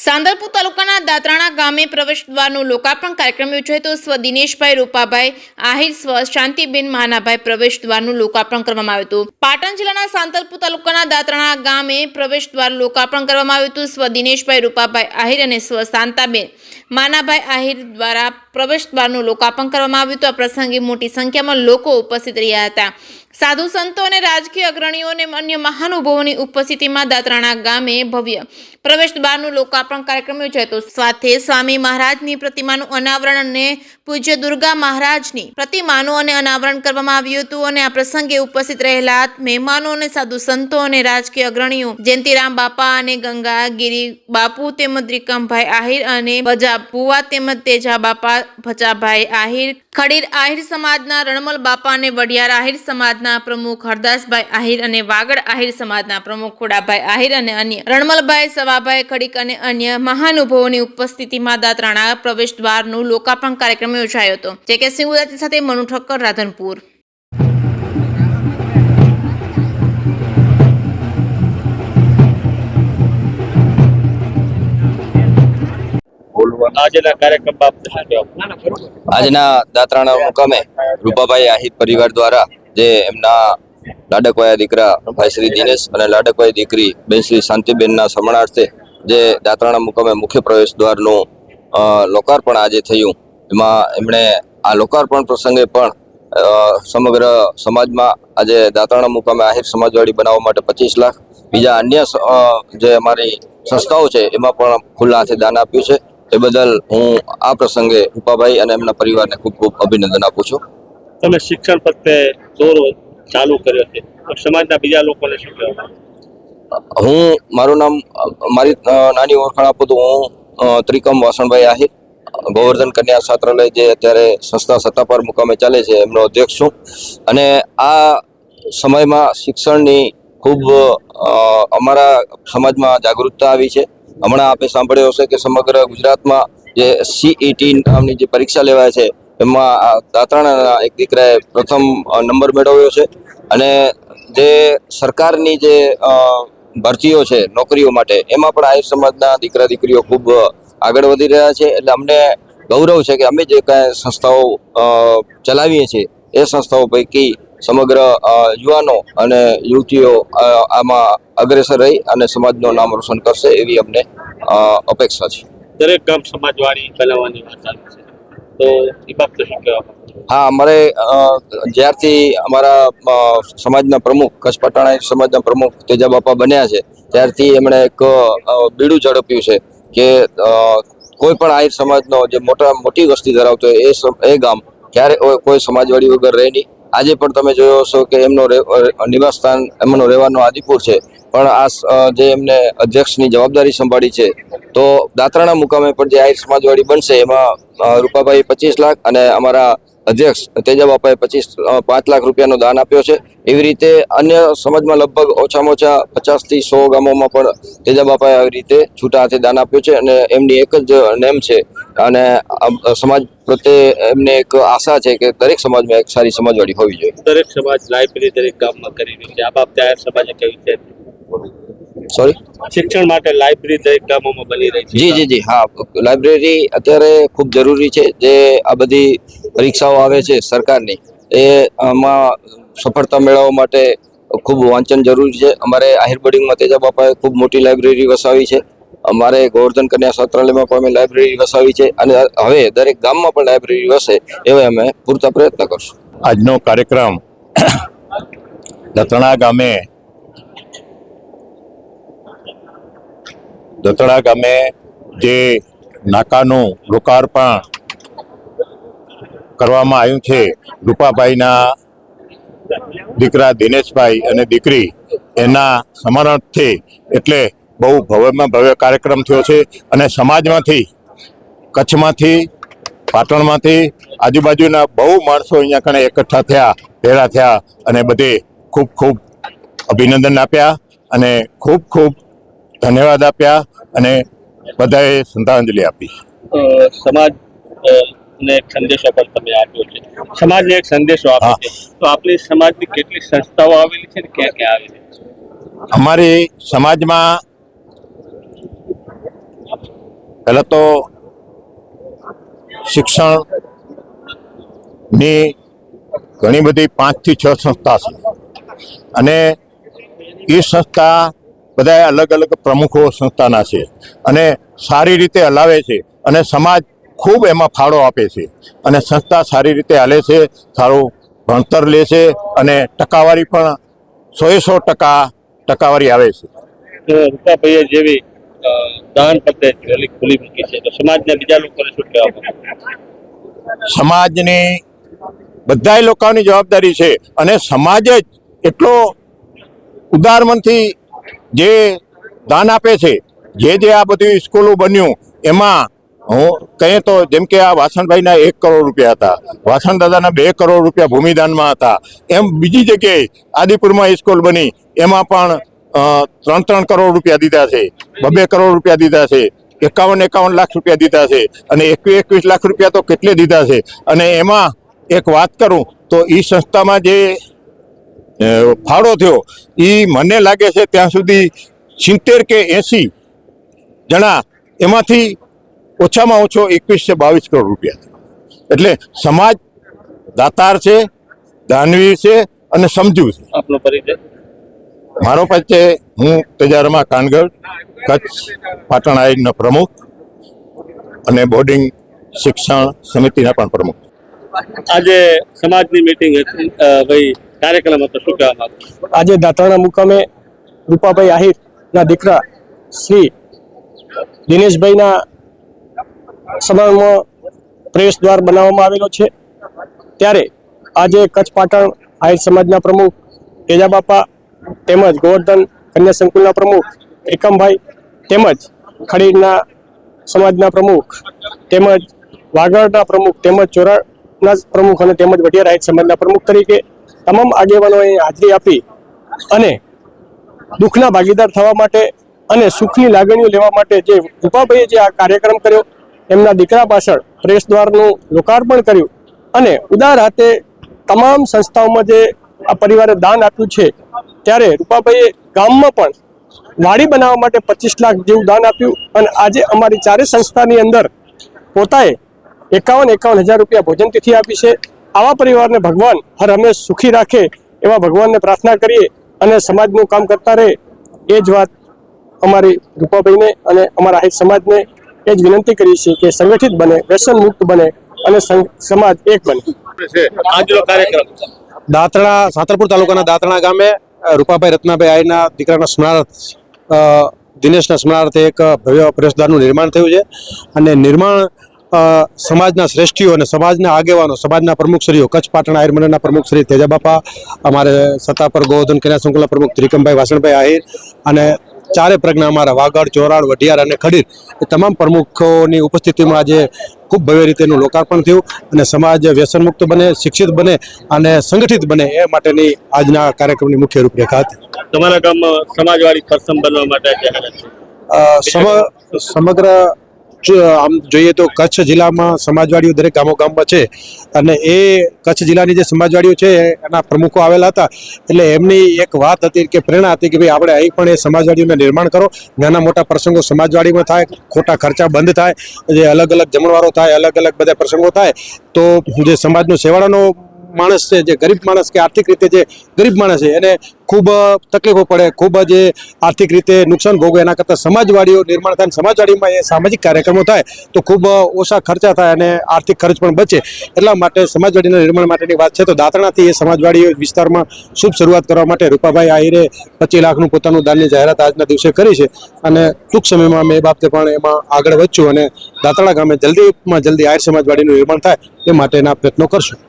સાંતલપુર તાલુકાના દાત્રાણા ગામે પ્રવેશદ્વારનું લોકાર્પણ કાર્યક્રમ યોજાયો તો સ્વ દિનેશભાઈ રૂપાભાઈ આહિર સ્વ શાંતિબેન માનાભાઈ પ્રવેશદ્વારનું લોકાર્પણ કરવામાં આવ્યું હતું। પાટણ જિલ્લાના સાંતલપુર તાલુકાના દાત્રાણા ગામે પ્રવેશદ્વાર લોકાર્પણ કરવામાં આવ્યું હતું। સ્વ દિનેશભાઈ રૂપાભાઈ આહિર અને સ્વ શાંતાબેન માનાભાઈ આહિર દ્વારા પ્રવેશદ્વારનું લોકાર્પણ કરવામાં આવ્યું હતું। આ પ્રસંગે મોટી સંખ્યામાં લોકો ઉપસ્થિત રહ્યા હતા। સાધુ સંતો અને રાજકીય અગ્રણીઓ અને અન્ય મહાનુભાવોની ઉપસ્થિતિમાં દાત્રાણા ગામે ભવ્ય પ્રવેશદ્વારનું લોકાર્પણ કાર્યક્રમ યોજાયો હતો। સાથે સ્વામી મહારાજની પ્રતિમાનું અનાવરણ અને પૂજ્ય દુર્ગા મહારાજની પ્રતિમાનું અનાવરણ કરવામાં આવ્યું હતું અને આ પ્રસંગે ઉપસ્થિત રહેલા મહેમાનો અને સાધુ સંતો અને રાજકીય અગ્રણીઓ જયંતિરામ બાપા અને ગંગાગીરી બાપુ તેમજ ત્રિકમભાઈ આહિર અને ભજા ભુવા તેમજ તેજા બાપા ભચાભાઈ આહિર ખડીર આહિર સમાજના રણમલ બાપા અને વડિયાર આહિર સમાજના પ્રમુખ હરદાસભાઈ આહિર અને વાગડ આહિર સમાજના પ્રમુખ ખોડાભાઈ આહિર અને અન્ય રણમલભાઈ સવાભાઈ ખડીક અને અન્ય મહાનુભાવોની ઉપસ્થિતિમાં દાત્રાણા પ્રવેશદ્વારનું લોકાર્પણ કાર્યક્રમ યોજાયો હતો। જે કે સિંહ ગુજરાતી સાથે મનુ ઠક્કર, રાધનપુર। આજના દાત્રાણા મુકામે રૂપાભાઈ આહિર પરિવાર દ્વારા જે એમના લાડકવાયા દીકરા ભાઈ શ્રી દિનેશ અને લાડકવાઈ દીકરી બેન શ્રી શાંતિબેનના સન્માનાર્થે જે દાત્રાણા મુકામે મુખ્ય પ્રવેશ દ્વારનું લોકાર્પણ આજે થયું। એમાં એમણે આ લોકાર્પણ પ્રસંગે પણ સમગ્ર સમાજમાં આજે દાત્રાણા મુકામે આહિર સમાજવાડી બનાવવા માટે 25 લાખ, બીજા અન્ય જે અમારી સંસ્થાઓ છે એમાં પણ ખુલ્લા હાથે દાન આપ્યું છે। એ બદલ હું આ પ્રસંગે રૂપાભાઈ અને એમના પરિવારને ખૂબ ખૂબ અભિનંદન આપું છું। તમે શિક્ષણ પ્રત્યે દોર ચાલુ કર્યો છે, સમાજના બીજા લોકોને શું કહેવા? મારું નામ, મારી નાની ઓળખાણ આપું તો હું ત્રિકમ વાસણભાઈ આહિર, ગોવર્ધન કન્યા છાત્રાલય જે અત્યારે સંસ્થા સત્તાપાર મુકામે ચાલે છે એમનો અધ્યક્ષ છું। અને આ સમયમાં શિક્ષણની ખૂબ અમારા સમાજમાં જાગૃતતા આવી છે। હમણાં આપે સાંભળ્યો હશે કે સમગ્ર ગુજરાતમાં જે CET નામની જે પરીક્ષા લેવાય છે એમાં દાત્રાણાના એક દીકરાએ પ્રથમ નંબર મેળવ્યો છે। અને જે સરકારની જે ભરતીઓ છે નોકરીઓ માટે એમાં પણ આહિર સમાજના દીકરા દીકરીઓ ખૂબ આગળ વધી રહ્યા છે। એટલે અમને ગૌરવ છે કે અમે જે કાંઈ સંસ્થાઓ ચલાવીએ છીએ એ સંસ્થાઓ પૈકી સમગ્ર યુવાનો અને યુવતીઓ આમાં અગ્રેસર રહી અને સમાજનું નામ રોશન કરશે એવી અમને અપેક્ષા છે। દરેક ગામ સમાજવાડી બનાવવાની વાત ચાલુ છે, તો એ બાબતે શું કહેવા? હા, અમારે જ્યારથી અમારા સમાજના પ્રમુખ કચ્છ પટાણા સમાજના પ્રમુખ તેજા બાપા બન્યા છે ત્યારથી એમણે એક બીડું ઝડપ્યું છે કે કોઈ પણ આહિર સમાજનો જે મોટી વસ્તી ધરાવતો હોય એ ગામ ક્યારે કોઈ સમાજવાડી વગર રહે નહીં। આજે પણ તમે જોયો હશો કે એમનો નિવાસ સ્થાન એમનો રહેવાનો આદિપુર છે, પણ આ જે એમને અધ્યક્ષની જવાબદારી સંભાળી છે તો દાત્રાણા મુકામે પણ જે આહિર સમાજવાડી બનશે એમાં રૂપાભાઈ 25 લાખ અને અમારા અધ્યક્ષ તેજા બાપાએ 5 લાખ રૂપિયાનો દાન આપ્યો છે। એવી રીતે અન્ય સમાજમાં લગભગ ઓછામાં ઓછા 50 થી 100 ગામોમાં પણ તેજા બાપાએ આવી રીતે છૂટા હાથે દાન આપ્યું છે। અને એમની એક જ નેમ છે અને સમાજ પ્રત્યે એમને એક આશા છે કે દરેક સમાજમાં એક સારી સમાજવાડી હોવી જોઈએ। દરેક સમાજ લાઇબ્રેરી દરેક ગામમાં કરી રહી છે, આ બાબતે આહિર સમાજે કેવી છે? સોરી, શિક્ષણ માટે લાઇબ્રેરી દરેક ગામોમાં બની રહી છે? જી, હા, લાઇબ્રેરી અત્યારે ખૂબ જરૂરી છે। જે આ બધી પરીક્ષાઓ આવે છે સરકારની એમાં સફળતા મેળવવા માટે ખૂબ વાંચન જરૂરી છે। અમારે આહિર બોર્ડિંગમાં તેજા બાપાએ ખૂબ મોટી લાઇબ્રેરી વસાવી છે। અમારે ગોવર્ધન કન્યા છાત્રાલયમાં પણ અમે લાઇબ્રેરી વસાવી છે અને હવે દરેક ગામમાં પણ લાઇબ્રેરી વસે એવા અમે પૂરતા પ્રયત્ન કરશું। આજનો કાર્યક્રમ દત્તણા ગામે જે નાકાનું લોકાર્પણ કરવામાં આવ્યું છે રૂપાભાઈના દીકરા દિનેશભાઈ અને દીકરી એના સન્માનાર્થે, એટલે બહુ ભવ્યમાં ભવ્ય કાર્યક્રમ થયો છે। અને સમાજમાંથી, કચ્છમાંથી, પાટણમાંથી, આજુબાજુના બહુ માણસો અહીંયા કણે એકઠા થયા, ભેગા થયા અને બધે ખૂબ ખૂબ અભિનંદન આપ્યા અને ખૂબ ખૂબ ધન્યવાદ આપ્યા અને બધાએ શ્રદ્ધાંજલિ આપી। સમાજ ને એક સંદેશો પણ તમે આપ્યો છે, સમાજને એક સંદેશો આપ્યો છે, તો આપણી સમાજની કેટલી સંસ્થાઓ આવેલી છે ને ક્યાં ક્યાં આવેલી છે? અમારી સમાજમાં પહેલાં તો શિક્ષણની ઘણી બધી 5 થી 6 સંસ્થા છે અને એ સંસ્થા બધા અલગ અલગ પ્રમુખો સંસ્થાના છે અને સારી રીતે હલાવે છે અને સમાજ ખૂબ એમાં ફાળો આપે છે અને સંસ્થા સારી રીતે હાલે છે, સારું ભણતર લે છે અને ટકાવારી પણ 100% ટકાવારી આવે છે. રૂપાભાઈએ જેવી દાન પદ્ધતિ રેલી ખુલ્લી મૂકી છે તો સમાજના બીજા લોકોને શું કહેવા માંગે? સમાજની બધા લોકોની જવાબદારી છે અને સમાજ જ એટલો ઉદાર મનથી જે દાન આપે છે. જે આ બધી સ્કૂલો બન્યું એમાં હું કહીએ તો જેમ કે આ વાસણભાઈના 1 કરોડ રૂપિયા હતા, વાસણ દાદાના 2 કરોડ રૂપિયા ભૂમિદાનમાં હતા, એમ બીજી જગ્યાએ આદિપુરમાં સ્કૂલ બની એમાં પણ 3 કરોડ રૂપિયા દીધા છે, 2 કરોડ રૂપિયા દીધા છે, 51 લાખ રૂપિયા દીધા છે અને 21 લાખ રૂપિયા તો કેટલે દીધા છે. અને એમાં એક વાત કરું તો એ સંસ્થામાં જે ફાળો થયો એ મને લાગે છે ત્યાં સુધી 70 કે 80 જણા એમાંથી ઓછામાં ઓછો 21 કે 22 કરોડ રૂપિયા થયો. એટલે સમાજ દાતાર છે, દાનવીર છે અને સમજુ છે. આપનો પરિચય? મારો પરિચય, હું તેજારમા કાનગડ, કચ્છ પાટણ આયોગનો પ્રમુખ અને બોર્ડિંગ શિક્ષણ સમિતિના પણ પ્રમુખ. આજે સમાજની મીટિંગ હતી, ભાઈ કાર્યક્રમ હતો, શું કહેવા માંગો? આજે દાતાણા મુકામે રૂપાભાઈ આહિરના દીકરા શ્રી દિનેશભાઈના સમાજમાં પ્રવેશ દ્વાર બનાવવામાં આવેલો છે. ત્યારે આજે કચ્છ પાટણ આહિર સમાજના પ્રમુખ તેજાબાપા તેમજ ગોવર્ધન કન્યા સંકુલના પ્રમુખ એકમભાઈ તેમજ ખડીરના સમાજના પ્રમુખ તેમજ વાગડના પ્રમુખ તેમજ ચોરાના પ્રમુખ અને તેમજ વઢિયાર આહિર સમાજના પ્રમુખ તરીકે તમામ આગેવાનોએ હાજરી આપી અને દુઃખના ભાગીદાર થવા માટે અને સુખની લાગણીઓ લેવા માટે જે રૂપાભાઈએ જે આ કાર્યક્રમ કર્યો, એમના દીકરા પાછળ પ્રવેશ દ્વારનું લોકાર્પણ કર્યું અને ઉદાર હાથે તમામ સંસ્થાઓમાં જે આ પરિવારે દાન આપ્યું છે, ત્યારે રૂપાભાઈએ ગામમાં પણ વાડી બનાવવા માટે 25 લાખ જેવું દાન આપ્યું અને આજે અમારી 4 સંસ્થાની અંદર પોતાએ 51 હજાર રૂપિયા ભોજન તિથિ આપી છે. આવા પરિવારને ભગવાન હર હંમેશ સુખી રાખે એવા ભગવાનને પ્રાર્થના કરીએ અને સમાજનું કામ કરતા રહે એ જ વાત અમારી રૂપાભાઈને અને અમારા આહિર સમાજને એ જ વિનંતી કરી છે કે સંગઠિત બને, વ્યસન મુક્ત બને અને સમાજ એક બને. આજનો કાર્યક્રમ દાંતણા સાંતલપુર તાલુકાના દાંતણા ગામે રૂપાભાઈ રત્નાભાઈ આહિરના દીકરાના સ્મરણાર્થ દિનેશના સ્મરણાર્થે એક ભવ્ય પ્રવેશદ્વારનું નિર્માણ થયું છે અને નિર્માણ સમાજના શ્રેષ્ઠીઓ અને સમાજના આગેવાનો, સમાજના પ્રમુખશ્રીઓ, કચ્છ પાટણ આહિર મંડળના પ્રમુખ શ્રી તેજાબાપા, અમારે સત્તાપર ગોવર્ધન કન્યા સંકુલના પ્રમુખ ત્રિકમભાઈ વાસણભાઈ આહિર અને 4 પ્રજ્ઞા અમારા વાગડ, ચોરાડ, વઢિયાર અને ખડીર એ તમામ પ્રમુખોની ઉપસ્થિતિમાં આજે ખૂબ ભવ્ય રીતે એનું લોકાર્પણ થયું અને સમાજ વ્યસનમુક્ત બને, શિક્ષિત બને અને સંગઠિત બને એ માટેની આજના કાર્યક્રમની મુખ્ય રૂપરેખા હતી. તમારા ગામમાં સમાજવાડી પ્રસંગ બનવા માટે સમગ્ર આમ જોઈએ તો કચ્છ જિલ્લામાં સમાજવાડીઓ દરેક ગામોગામમાં છે અને એ કચ્છ જિલ્લાની જે સમાજવાડીઓ છે એના પ્રમુખો આવેલા હતા. એટલે એમની એક વાત હતી કે પ્રેરણા હતી કે ભાઈ આપણે અહીં પણ એ સમાજવાડીઓને નિર્માણ કરો, નાના મોટા પ્રસંગો સમાજવાડીમાં થાય, ખોટા ખર્ચા બંધ થાય, જે અલગ અલગ જમણવારો થાય, અલગ અલગ બધા પ્રસંગો થાય તો જે સમાજનો સેવાળાનો માણસ છે, જે ગરીબ માણસ કે આર્થિક રીતે જે ગરીબ માણસ છે એને ખૂબ તકલીફો પડે, ખૂબ જે આર્થિક રીતે નુકસાન ભોગવે, એના કરતાં સમાજવાડીઓ નિર્માણ થાય, સમાજવાડીમાં એ સામાજિક કાર્યક્રમો થાય તો ખૂબ ઓછા ખર્ચા થાય અને આર્થિક ખર્ચ પણ બચે. એટલા માટે સમાજવાડીના નિર્માણ માટેની વાત છે. તો દાંતણાથી એ સમાજવાડીઓ વિસ્તારમાં શુભ શરૂઆત કરવા માટે રૂપાભાઈ આહિરે 25 લાખનું પોતાનું દાનની જાહેરાત આજના દિવસે કરી છે અને ટૂંક સમયમાં અમે એ બાબતે પણ એમાં આગળ વધશું અને દાંતણા ગામે જલ્દીમાં જલ્દી આહિર સમાજવાડીનું નિર્માણ થાય એ માટેના પ્રયત્નો કરશું.